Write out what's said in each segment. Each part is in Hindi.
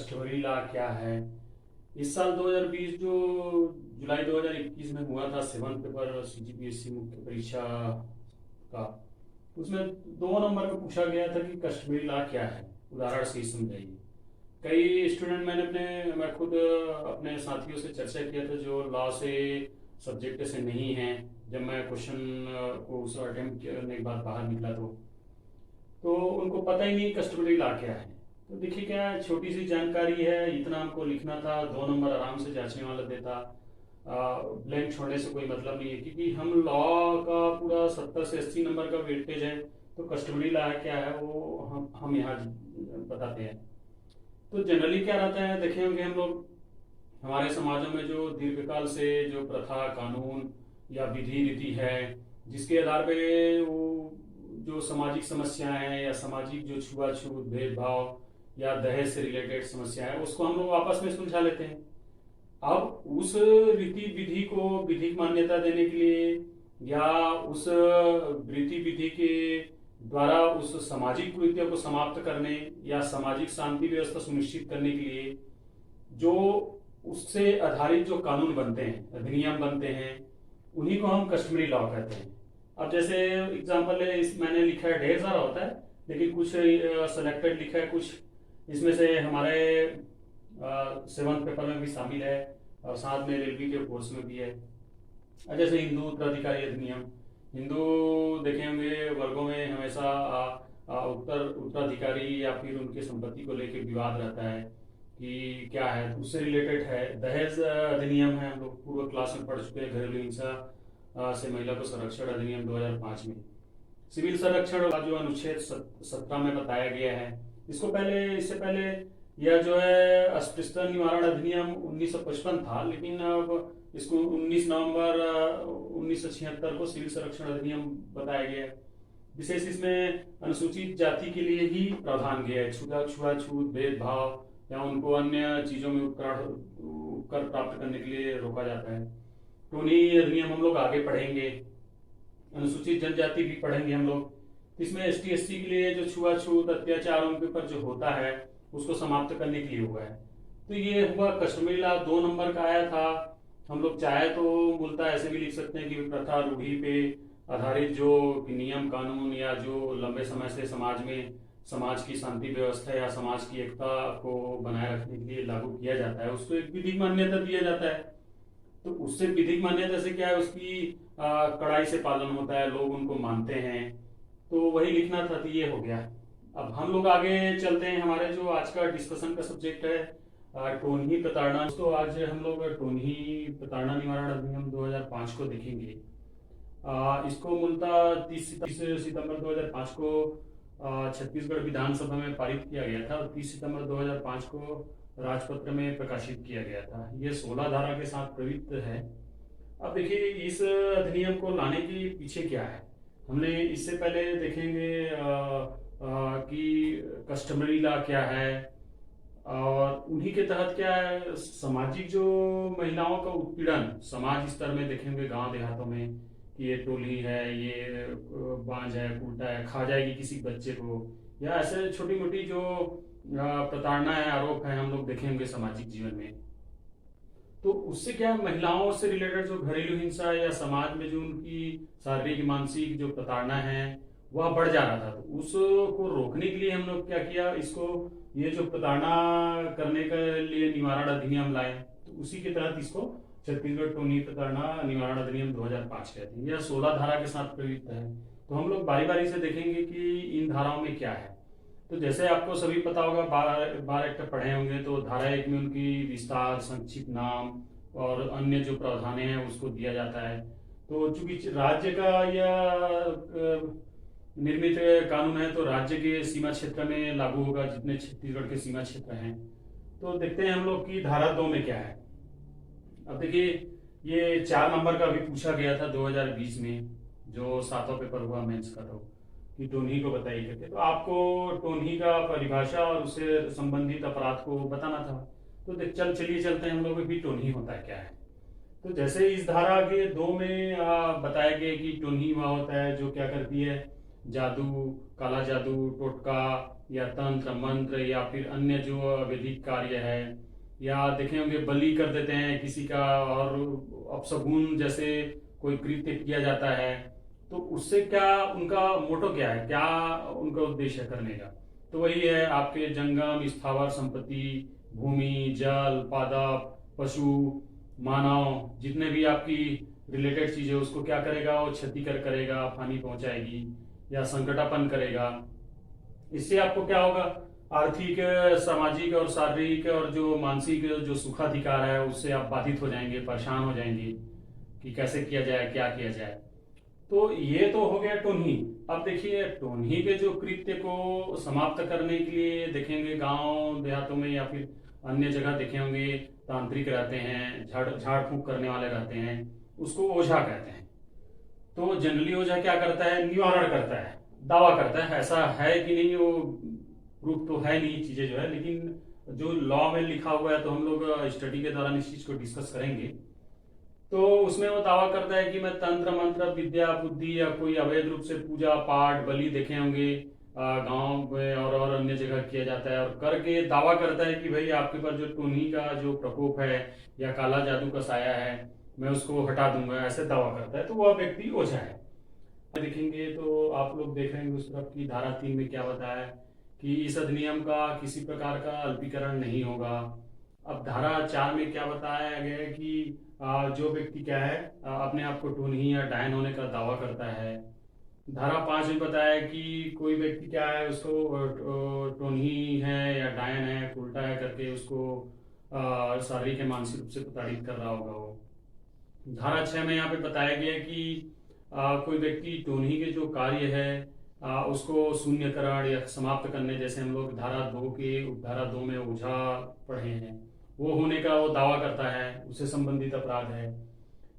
कस्टमरी लॉ क्या है। इस साल 2020 जो जुलाई 2021 में हुआ था सेवन्थ पेपर सीजीपीएससी मुख्य परीक्षा का, उसमें 2 नंबर का पूछा गया था कि कस्टमरी लॉ क्या है, उदाहरण से ही समझाइए। कई स्टूडेंट मैं खुद अपने साथियों से चर्चा किया था जो लॉ से सब्जेक्ट से नहीं हैं। जब मैं क्वेश्चन को उस अटेम्प्ट करने के बाद बाहर निकला तो उनको पता ही नहीं कस्टमरी लॉ क्या है। तो देखिए क्या छोटी सी जानकारी है, इतना हमको लिखना था, 2 नंबर आराम से जांचने वाला देता। ब्लैंक छोड़ने से कोई मतलब नहीं है, क्योंकि हम लॉ का पूरा 70 से 80 नंबर का वेटेज है। तो कस्टमरी लॉ क्या है वो हम यहाँ बताते हैं। तो जनरली क्या रहता है, देखे होंगे हम लोग हमारे समाजों में जो दीर्घकाल से जो प्रथा कानून या विधि रीति है, जिसके आधार पे वो जो सामाजिक समस्याएं हैं या सामाजिक जो छुआछूत भेदभाव या दहेज से रिलेटेड समस्या है, उसको हम लोग आपस में सुलझा लेते हैं। अब उस रीति विधि को विधिक मान्यता देने के लिए या उस रीति विधि के द्वारा उस सामाजिक कुरीतियों को समाप्त करने या सामाजिक शांति व्यवस्था सुनिश्चित करने के लिए जो उससे आधारित जो कानून बनते हैं, अधिनियम बनते हैं, उन्हीं को हम कस्टमरी लॉ कहते हैं। अब जैसे एग्जांपल है, इस मैंने लिखा है, ढेर सारा होता है लेकिन कुछ सेलेक्टेड लिखा है, कुछ इसमें से हमारे 7th पेपर में भी शामिल है और साथ में रेलवे के कोर्स में भी है। जैसे हिंदू उत्तराधिकारी अधिनियम, हिंदू देखे होंगे वर्गों में हमेशा उत्तराधिकारी या फिर उनकी संपत्ति को लेकर विवाद रहता है कि क्या है, तो उससे रिलेटेड है। दहेज अधिनियम है, हम लोग पूर्व क्लास में पढ़ चुके हैं, घरेलू हिंसा से महिला को संरक्षण अधिनियम 2005 में। सिविल संरक्षण का जो अनुच्छेद 17 में बताया गया है, इससे पहले यह जो है अस्पृश्यता निवारण अधिनियम 1955 था, लेकिन अब इसको 19 नवंबर 1976 को सिविल संरक्षण अधिनियम बताया गया है। विशेष इसमें अनुसूचित जाति के लिए ही प्रावधान गया है, छुआछूत भेदभाव या उनको अन्य चीजों में उपकर प्राप्त करने के लिए रोका जाता है। टोनी अधिनियम हम लोग आगे पढ़ेंगे, अनुसूचित जनजाति भी पढ़ेंगे हम लोग। इसमें एसटी एससी के लिए जो छुआछूत अत्याचार उनके ऊपर जो होता है उसको समाप्त करने के लिए हुआ है। तो ये हुआ कस्टमरी लॉ, 2 नंबर का आया था। हम लोग चाहे तो मूलतः ऐसे भी लिख सकते हैं कि प्रथा रूढ़ी पे आधारित जो नियम कानून या जो लंबे समय से समाज में समाज की शांति व्यवस्था या समाज की एकता को बनाए रखने के लिए लागू किया जाता है, उसको एक विधिक मान्यता दिया जाता है। तो उससे विधिक मान्यता से क्या है, उसकी कड़ाई से पालन होता है, लोग उनको मानते हैं। तो वही लिखना था, तो ये हो गया। अब हम लोग आगे चलते हैं, हमारे जो आज का डिस्कशन का सब्जेक्ट है टोनही प्रताड़ना। तो आज हम लोग टोनही प्रताड़ना निवारण अधिनियम 2005 को देखेंगे। इसको मूलतः 30 सितंबर 2005 को छत्तीसगढ़ विधानसभा में पारित किया गया था और 30 सितंबर 2005 को राजपत्र में प्रकाशित किया गया था। ये 16 धारा के साथ प्रवृत्त है। अब देखिए इस अधिनियम को लाने के पीछे क्या है, हमने इससे पहले देखेंगे कि कस्टमरी लॉ क्या है और उन्हीं के तहत क्या है, सामाजिक जो महिलाओं का उत्पीड़न समाज स्तर में देखेंगे, गांव देहातों में कि ये टोली है, ये बांझ है, उल्टा है, खा जाएगी किसी बच्चे को, या ऐसे छोटी मोटी जो प्रताड़ना है, आरोप है, हम लोग देखेंगे सामाजिक जीवन में। तो उससे क्या महिलाओं से रिलेटेड जो घरेलू हिंसा या समाज में जो उनकी शारीरिक मानसिक जो प्रताड़ना है वह बढ़ जा रहा था। तो उसको रोकने के लिए हम लोग क्या किया, इसको ये जो प्रताड़ना करने के लिए निवारण अधिनियम लाए, तो उसी के तहत इसको छत्तीसगढ़ टोनी प्रताड़ना निवारण अधिनियम 2005 कहते हैं। यह 16 धारा के साथ प्रयुक्त है। तो हम लोग बारी बारी से देखेंगे कि इन धाराओं में क्या है। तो जैसे आपको सभी पता होगा, बार एक्ट पढ़े होंगे, तो धारा 1 में उनकी विस्तार, संक्षिप्त नाम और अन्य जो प्रावधान है उसको दिया जाता है। तो चूंकि राज्य का या निर्मित कानून है तो राज्य के सीमा क्षेत्र में लागू होगा, जितने छत्तीसगढ़ के सीमा क्षेत्र हैं। तो देखते हैं हम लोग की धारा 2 में क्या है। अब देखिए ये 4 नंबर का भी पूछा गया था 2020 में, जो 7वां पेपर हुआ मेंस का, तो कि टोनही को बताइए करके। तो आपको टोनही का परिभाषा और उससे संबंधित अपराध को बताना था। तो चलिए चलते हैं हम लोग भी टोनही होता है क्या है। तो जैसे इस धारा के 2 में बताया गया कि टोनही वह होता है जो क्या करती है, जादू, काला जादू, टोटका या तंत्र मंत्र या फिर अन्य जो वैदिक कार्य है, या देखे होंगे बलि कर देते हैं किसी का, और अपशगुन जैसे कोई कृत्य किया जाता है, तो उससे क्या उनका मोटो क्या है, क्या उनका उद्देश्य है करने का? तो वही है, आपके जंगम स्थावर संपत्ति, भूमि, जल, पादप, पशु, मानव, जितने भी आपकी रिलेटेड चीज है उसको क्या करेगा, वो क्षतिकर करेगा, हानि पहुंचाएगी या संकटापन करेगा। इससे आपको क्या होगा, आर्थिक, सामाजिक और शारीरिक और जो मानसिक जो सुखाधिकार है उससे आप बाधित हो जाएंगे, परेशान हो जाएंगे कि कैसे किया जाए, क्या किया जाए। तो ये तो हो गया टोनही। अब देखिए, टोनही के जो कृत्य को समाप्त करने के लिए देखेंगे गांव देहातों में या फिर अन्य जगह देखे होंगे, तांत्रिक रहते हैं, झाड़ फूंक करने वाले रहते हैं, उसको ओझा कहते हैं। तो जनरली ओझा क्या करता है, निवारण करता है, दावा करता है, ऐसा है कि नहीं वो प्रूफ तो है नहीं चीजें जो है, लेकिन जो लॉ में लिखा हुआ है तो हम लोग स्टडी के दौरान इस चीज को डिस्कस करेंगे। तो उसमें वो दावा करता है कि मैं तंत्र मंत्र विद्या बुद्धि या कोई अवैध रूप से पूजा पाठ बलि देखे होंगे गांव में और अन्य जगह किया जाता है, और करके दावा करता है कि भाई आपके पास जो टोनी का जो प्रकोप है या काला जादू का साया है मैं उसको हटा दूंगा, ऐसे दावा करता है, तो वह व्यक्ति ओझा है। देखेंगे तो आप लोग देख रहे हैं उस तरफ की धारा 3 में क्या बताया है कि इस अधिनियम का किसी प्रकार का अल्पीकरण नहीं होगा। अब धारा 4 में क्या बताया गया है कि जो व्यक्ति क्या है अपने आप को टोनही या डायन होने का दावा करता है। धारा 5 में बताया है कि कोई व्यक्ति क्या है उसको टोनही है या डायन है, उल्टा है करके उसको शारीरिक या मानसिक रूप से प्रताड़ित कर रहा होगा वो। धारा 6 में यहाँ पे बताया गया है कि कोई व्यक्ति टोनही के जो कार्य है उसको शून्यकरण या समाप्त करने, जैसे हम लोग धारा 2 के धारा 2 में ओझा पढ़े हैं, वो होने का वो दावा करता है, उससे संबंधित अपराध है।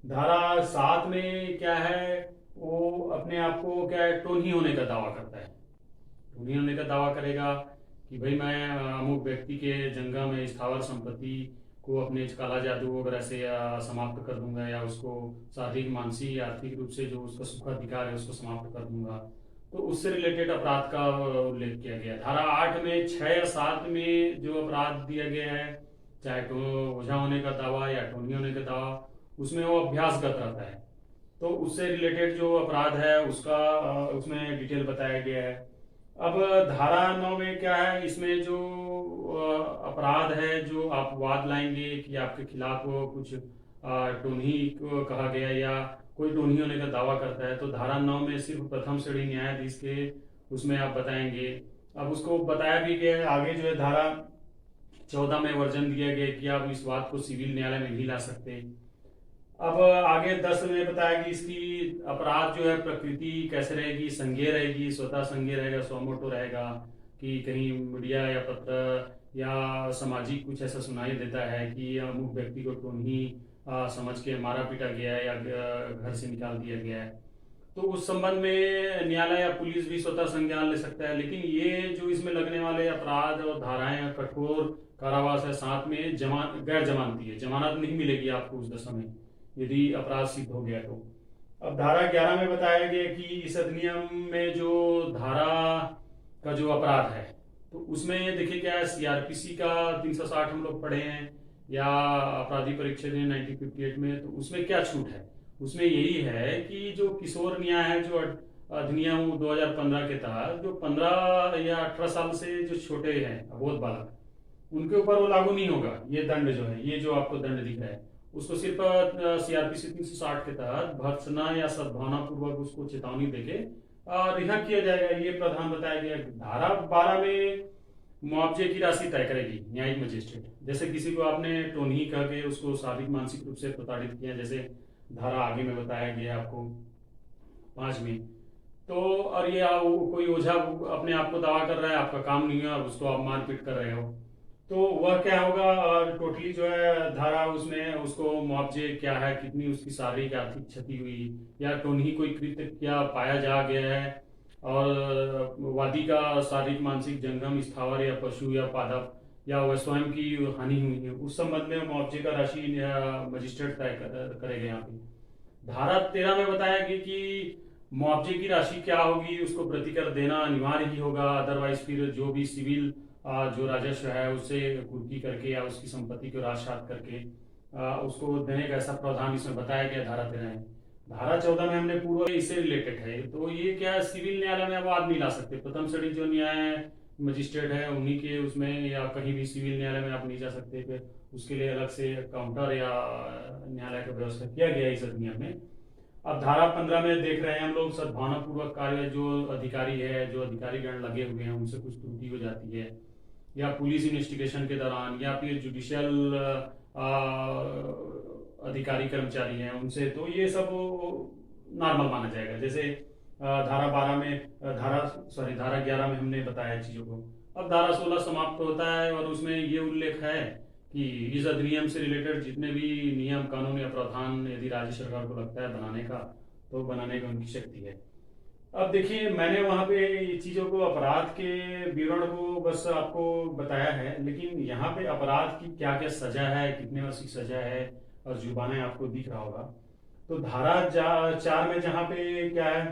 धारा 7 में क्या है, वो अपने आप को क्या है टोनही होने का दावा करता है, टोनही होने का दावा करेगा कि भाई मैं अमुक व्यक्ति के जंगम में स्थावर संपत्ति को अपने काला जादू वगैरह से समाप्त कर दूंगा, या उसको शारीरिक मानसिक आर्थिक रूप से जो उसका सुखाधिकार है उसको समाप्त कर दूंगा। तो उससे रिलेटेड अपराध का उल्लेख किया गया। धारा 8 में 6 या 7 में जो अपराध दिया गया है, चाहे तो ओझा होने का दावा या टोनी होने का दावा, उसमें वो अभ्यासगत रहता है, तो उससे रिलेटेड जो अपराध है उसका उसमें डिटेल बताया गया है। अब धारा 9 में क्या है, इसमें जो अपराध है जो आप वाद लाएंगे कि आपके खिलाफ कुछ टोनी को कहा गया या कोई टोनी होने का दावा करता है, तो धारा 9 में सिर्फ प्रथम श्रेणी न्यायाधीश के उसमें आप बताएंगे। अब उसको बताया भी गया है, आगे जो है धारा 14 में वर्जन दिया गया कि आप इस बात को सिविल न्यायालय में नहीं ला सकते। अब आगे 10 में बताया कि इसकी अपराध जो है प्रकृति कैसे रहेगी, संज्ञेय रहेगी, स्वतः संज्ञेय रहेगा, स्वमोटो रहेगा, कि कहीं मीडिया या पत्र या सामाजिक कुछ ऐसा सुनाई देता है कि अमुक व्यक्ति को टोनही समझ के मारा पीटा गया है या घर से निकाल दिया गया है, तो उस संबंध में न्यायालय या पुलिस भी स्वतः संज्ञान ले सकता है। लेकिन ये जो इसमें लगने वाले अपराध और धाराएं कठोर कारावास है, साथ में गैर जमानती है, जमानत नहीं मिलेगी आपको उस दशा में यदि अपराध सिद्ध हो गया तो। अब धारा 11 में बताया गया कि इस अधिनियम में जो धारा का जो अपराध है, तो उसमें देखिए क्या है, सीआरपीसी का 360 हम लोग पढ़े हैं या अपराधी परिक्षेद 1958 में, तो उसमें क्या छूट है, उसमें यही है कि जो किशोर न्याय है, जो अधिनियम 2015 के तहत जो 15 या 18 साल से जो छोटे हैं अबोध बालक, उनके ऊपर वो लागू नहीं होगा। ये दंड जो है, ये जो आपको दंड दिख रहा है, उसको सिर्फ सीआरपीसी 360 के तहत भर्त्सना या सद्भावना पूर्वक उसको चेतावनी देके रिहा किया जाएगा, ये प्रावधान बताया गया। धारा 12 में मुआवजे की राशि तय करेगी न्यायिक मजिस्ट्रेट। जैसे किसी को आपने टोनही कह के उसको शारीरिक मानसिक रूप से प्रताड़ित किया, जैसे धारा आगे में बताया गया आपको 5 में, तो और ये कोई ओझा अपने आप को दावा कर रहा है, आपका काम नहीं है, उसको आप मारपीट कर रहे हो, तो वह क्या होगा, और टोटली जो है धारा उसमें उसको मुआवजे क्या है, कितनी उसकी शारीरिक आर्थिक क्षति हुई, या टोनही कोई कृत्य क्या पाया जा गया है, और वादी का शारीरिक मानसिक जंगम स्थावर या पशु या पादप या वह स्वयं की हानि हुई है, उस संबंध में मुआवजे का राशि मजिस्ट्रेट तय करेगा यहाँ पे। धारा 13 में बताया गया कि मुआवजे की राशि क्या होगी, उसको प्रतिकर देना अनिवार्य ही होगा, अदरवाइज फिर जो भी सिविल जो राजस्व है उससे कुर्की करके या उसकी संपत्ति को राजसात करके उसको देने का ऐसा प्रावधान इसमें बताया गया धारा 13 में। धारा 14 में हमने पूर्व इससे रिलेटेड है, तो ये क्या है, सिविल न्यायालय में अब आप नहीं ला सकते, प्रथम श्रेणी जो न्याय मजिस्ट्रेट है उन्हीं के उसमें, या कहीं भी सिविल न्यायालय में आप नहीं जा सकते, फिर उसके लिए अलग से काउंटर या न्यायालय का व्यवस्था किया गया है इस अधिनियम में। अब धारा 15 में देख रहे हैं हम लोग, सद्भावना पूर्वक कार्य जो अधिकारी है, जो अधिकारीगण लगे हुए हैं उनसे कुछ त्रुटि हो जाती है, या पुलिस इन्वेस्टिगेशन के दौरान, या फिर जुडिशियल अधिकारी कर्मचारी हैं उनसे, तो ये सब नॉर्मल माना जाएगा। जैसे धारा 12 में धारा 11 में हमने बताया चीजों को। अब धारा 16 समाप्त होता है और उसमें ये उल्लेख है कि इस अधिनियम से रिलेटेड जितने भी नियम कानून या प्रावधान यदि राज्य सरकार को लगता है बनाने का, तो बनाने की उनकी शक्ति है। अब देखिए, मैंने वहां पे ये चीजों को, अपराध के विवरण को बस आपको बताया है, लेकिन यहाँ पे अपराध की क्या क्या सजा है, कितने वर्ष की सजा है और जुर्माना आपको दिख रहा होगा। तो धारा 4 में जहाँ पे क्या है,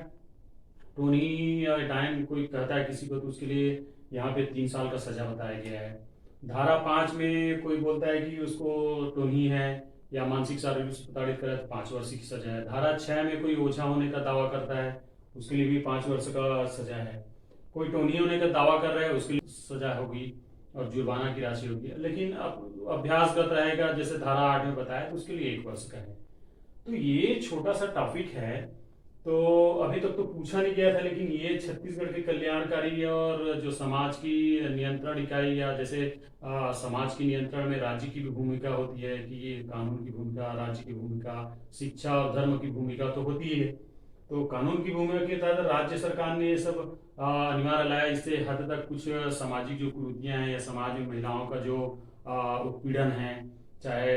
टोनी या डायन कोई कहता है किसी को, तो उसके लिए यहाँ पे 3 साल का सजा बताया गया है। धारा 5 में कोई बोलता है कि उसको टोनी है या मानसिक शारीरिक रूप से प्रताड़ित करे तो 5 वर्ष की सजा है। धारा 6 में कोई ओझा होने का दावा करता है, उसके लिए भी 5 वर्ष का सजा है। कोई टोनी होने का दावा कर रहा है, उसके लिए सजा होगी और जुर्माना की राशि होगी। लेकिन अब अभ्यासगत रहेगा, जैसे धारा 8 में बताया, तो उसके लिए 1 वर्ष का है। तो ये छोटा सा टॉपिक है, तो अभी तक तो पूछा नहीं गया था, लेकिन ये छत्तीसगढ़ के कल्याणकारी और जो समाज की नियंत्रण इकाई, या जैसे समाज की नियंत्रण में राज्य की भी भूमिका होती है, कि ये कानून की भूमिका, राज्य की भूमिका, शिक्षा और धर्म की भूमिका तो होती है। तो कानून की भूमिका के तहत राज्य सरकार ने ये सब अनिवार्य लाया। इससे हद तक कुछ सामाजिक जो कुरीतियां हैं या समाज में महिलाओं का जो उत्पीड़न है, चाहे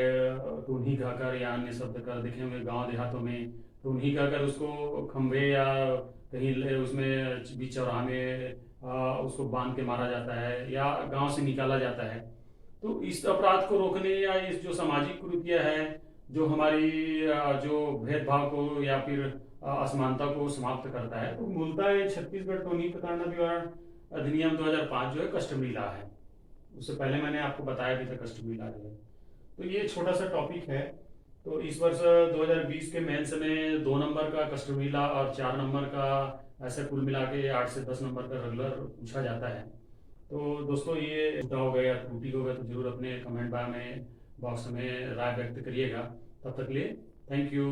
टोनी कहकर या अन्य शब्द कर देखे होंगे गांव देहातों में, तो उन्हीं का अगर उसको खंभे या कहीं उसमें बीच चौराहा में उसको बांध के मारा जाता है या गांव से निकाला जाता है, तो इस अपराध को रोकने या इस जो सामाजिक कुरीतियां है, जो हमारी जो भेदभाव को या फिर असमानता को समाप्त करता है, तो मूलतः ये छत्तीसगढ़ टोनी प्रताड़ना निवारण अधिनियम 2005 जो है कस्टमरी लॉ है। उससे पहले मैंने आपको बताया भी था कस्टमरी लॉ जो है। तो ये छोटा सा टॉपिक है। तो इस वर्ष 2020 के मेंस में 2 नंबर का कस्टमरी लॉ और 4 नंबर का, ऐसे कुल मिला के 8 से 10 नंबर का रेगुलर पूछा जाता है। तो दोस्तों, ये छूटा हो गया या त्रुटि हो गया तो जरूर अपने कमेंट बॉक्स में राय व्यक्त करिएगा। तब तक लिए थैंक यू।